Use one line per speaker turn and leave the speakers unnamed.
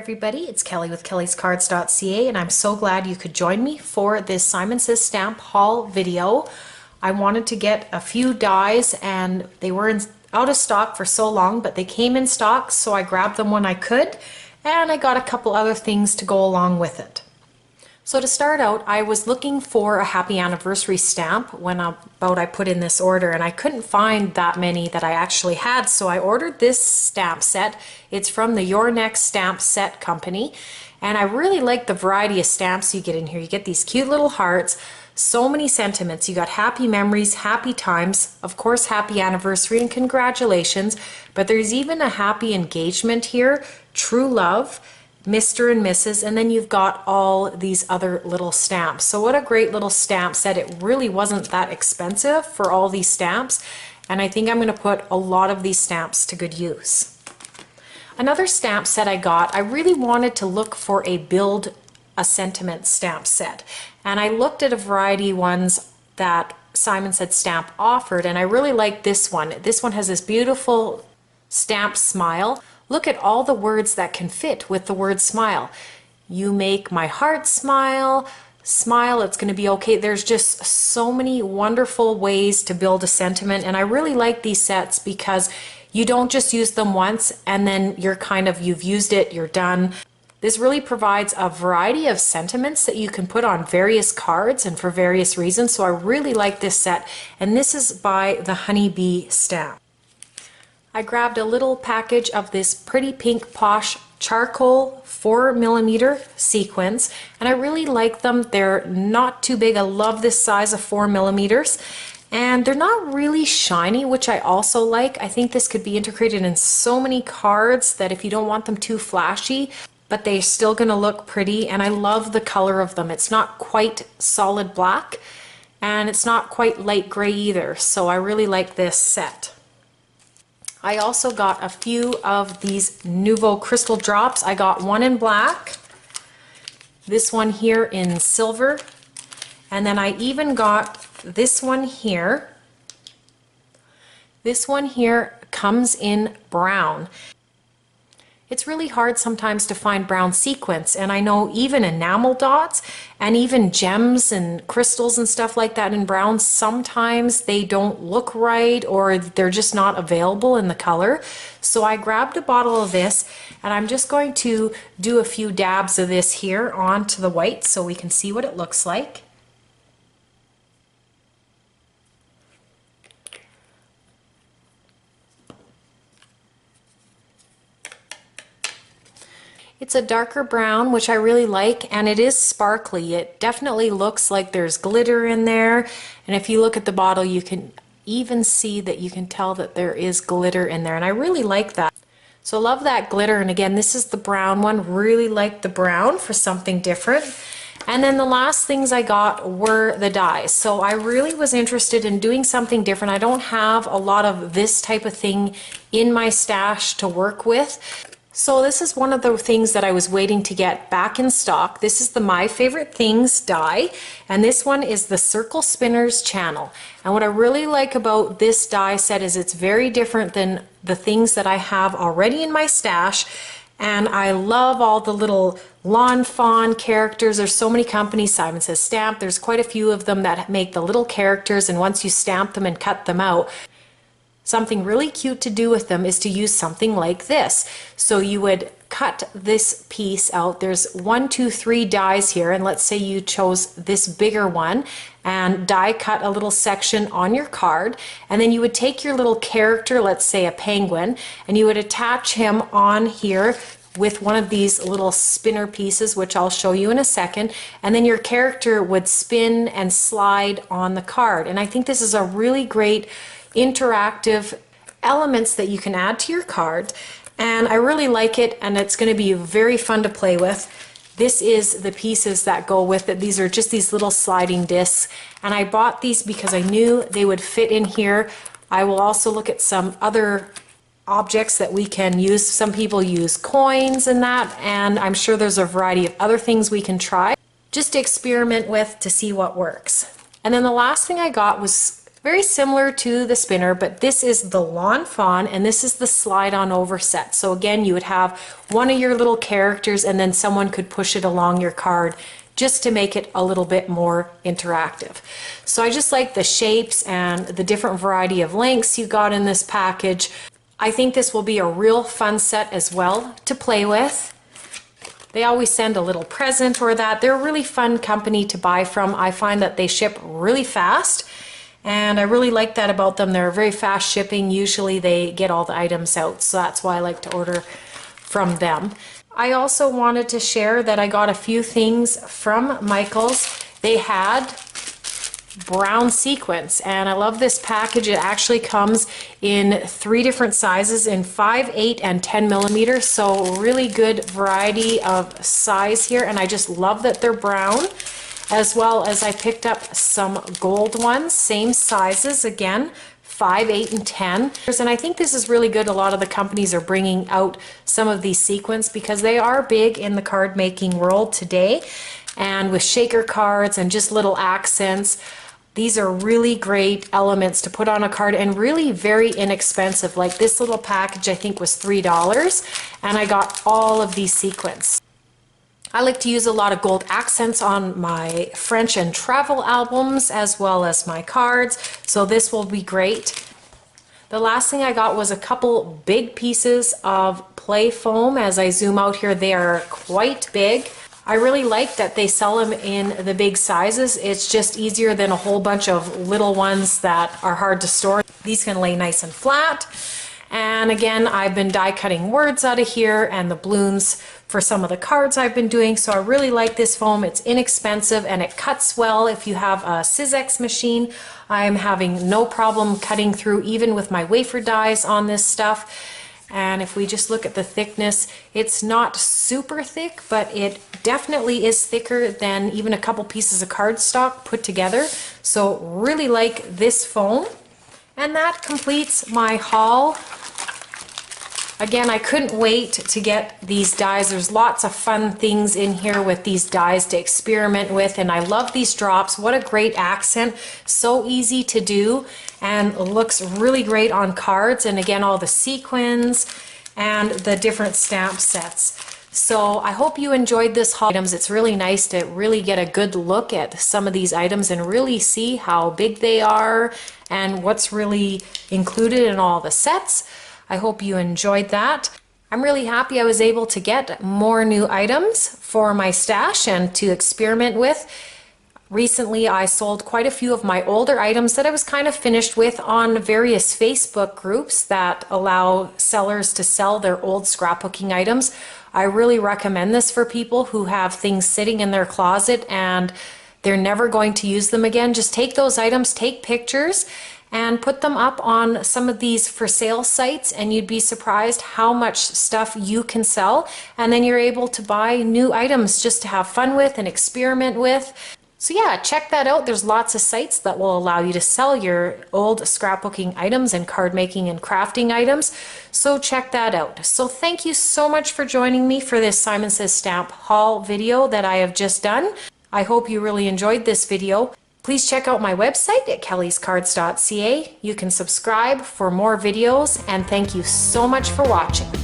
everybody, it's Kelly with Kellyscards.ca, and I'm so glad you could join me for this Simon Says Stamp haul video. I wanted to get a few dies and they were out of stock for so long, but they came in stock, so I grabbed them when I could, and I got a couple other things to go along with it. So to start out, I was looking for a happy anniversary stamp when I put in this order, and I couldn't find that many that I actually had, so I ordered this stamp set. It's from the Your Next Stamp Set company, and I really like the variety of stamps you get in here. You get these cute little hearts, so many sentiments. You got happy memories, happy times, of course happy anniversary and congratulations, but there's even a happy engagement here, true love, Mr. and Mrs., and then you've got all these other little stamps. So what a great little stamp set. It really wasn't that expensive for all these stamps, and I think I'm going to put a lot of these stamps to good use. Another stamp set I got, I really wanted to look for a build a sentiment stamp set, and I looked at a variety of ones that Simon Said Stamp offered, and I really like this one. This one has this beautiful stamp smile. Look at all the words that can fit with the word smile. You make my heart smile, smile, it's going to be okay. There's just so many wonderful ways to build a sentiment, and I really like these sets because you don't just use them once and then you've used it, you're done. This really provides a variety of sentiments that you can put on various cards and for various reasons, so I really like this set, and this is by the Honeybee Stamp. I grabbed a little package of this pretty pink posh charcoal 4mm sequins, and I really like them. They're not too big. I love this size of 4mm, and they're not really shiny, which I also like. I think this could be integrated in so many cards that if you don't want them too flashy, but they're still going to look pretty, and I love the color of them. It's not quite solid black, and it's not quite light gray either, so I really like this set. I also got a few of these Nuvo crystal drops. I got one in black, this one here in silver, and then I even got this one here. This one here comes in brown. It's really hard sometimes to find brown sequins, and I know even enamel dots and even gems and crystals and stuff like that in brown, sometimes they don't look right or they're just not available in the color. So I grabbed a bottle of this, and I'm just going to do a few dabs of this here onto the white so we can see what it looks like. It's a darker brown, which I really like, and it is sparkly. It definitely looks like there's glitter in there, and if you look at the bottle you can even see that you can tell that there is glitter in there, and I really like that. So love that glitter, and again, this is the brown one. Really like the brown for something different. And then the last things I got were the dies. So I really was interested in doing something different. I don't have a lot of this type of thing in my stash to work with. So this is one of the things that I was waiting to get back in stock. This is the My Favorite Things die, and this one is the Circle Spinners channel. And what I really like about this die set is it's very different than the things that I have already in my stash, and I love all the little lawn fawn characters. There's so many companies, Simon Says Stamp, there's quite a few of them that make the little characters, and once you stamp them and cut them out, something really cute to do with them is to use something like this. So you would cut this piece out. There's 1, 2, 3 dies here, and let's say you chose this bigger one and die cut a little section on your card, and then you would take your little character, let's say a penguin, and you would attach him on here with one of these little spinner pieces, which I'll show you in a second, and then your character would spin and slide on the card. And I think this is a really great interactive elements that you can add to your card, and I really like it, and it's going to be very fun to play with. This is the pieces that go with it. These are just these little sliding discs, and I bought these because I knew they would fit in here. I will also look at some other objects that we can use. Some people use coins and that, and I'm sure there's a variety of other things we can try just to experiment with to see what works. And then the last thing I got was Very similar to the spinner, but this is the Lawn Fawn and this is the slide on over set. So again, you would have one of your little characters and then someone could push it along your card just to make it a little bit more interactive. So I just like the shapes and the different variety of lengths you got in this package. I think this will be a real fun set as well to play with. They always send a little present or that. They're a really fun company to buy from. I find that they ship really fast. And I really like that about them. They're very fast shipping. Usually they get all the items out, so that's why I like to order from them. I also wanted to share that I got a few things from Michaels. They had brown sequins, and I love this package. It actually comes in 3 different sizes in 5, 8, and 10 millimeters, so really good variety of size here, and I just love that they're brown. As well as I picked up some gold ones, same sizes again, 5, 8, and 10. And I think this is really good. A lot of the companies are bringing out some of these sequins because they are big in the card making world today. And with shaker cards and just little accents, these are really great elements to put on a card and really very inexpensive. Like this little package I think was $3 and I got all of these sequins. I like to use a lot of gold accents on my French and travel albums as well as my cards, so this will be great. The last thing I got was a couple big pieces of play foam. As I zoom out here, they are quite big. I really like that they sell them in the big sizes. It's just easier than a whole bunch of little ones that are hard to store. These can lay nice and flat. And again, I've been die cutting words out of here and the balloons for some of the cards I've been doing. So I really like this foam. It's inexpensive and it cuts well. If you have a Sizzix machine, I'm having no problem cutting through even with my wafer dies on this stuff. And if we just look at the thickness, it's not super thick, but it definitely is thicker than even a couple pieces of cardstock put together. So really like this foam. And that completes my haul. Again, I couldn't wait to get these dies. There's lots of fun things in here with these dies to experiment with, and I love these drops. What a great accent. So easy to do and looks really great on cards. And again, all the sequins and the different stamp sets. So I hope you enjoyed this haul. It's really nice to really get a good look at some of these items and really see how big they are and what's really included in all the sets. I hope you enjoyed that. I'm really happy I was able to get more new items for my stash and to experiment with. Recently I sold quite a few of my older items that I was kind of finished with on various Facebook groups that allow sellers to sell their old scrapbooking items. I really recommend this for people who have things sitting in their closet and they're never going to use them again. Just take those items, take pictures, and put them up on some of these for sale sites, and you'd be surprised how much stuff you can sell. And then you're able to buy new items just to have fun with and experiment with. So yeah, check that out. There's lots of sites that will allow you to sell your old scrapbooking items and card making and crafting items. So check that out. So thank you so much for joining me for this Simon Says Stamp haul video that I have just done. I hope you really enjoyed this video. Please check out my website at Kellyscards.ca. You can subscribe for more videos, and thank you so much for watching.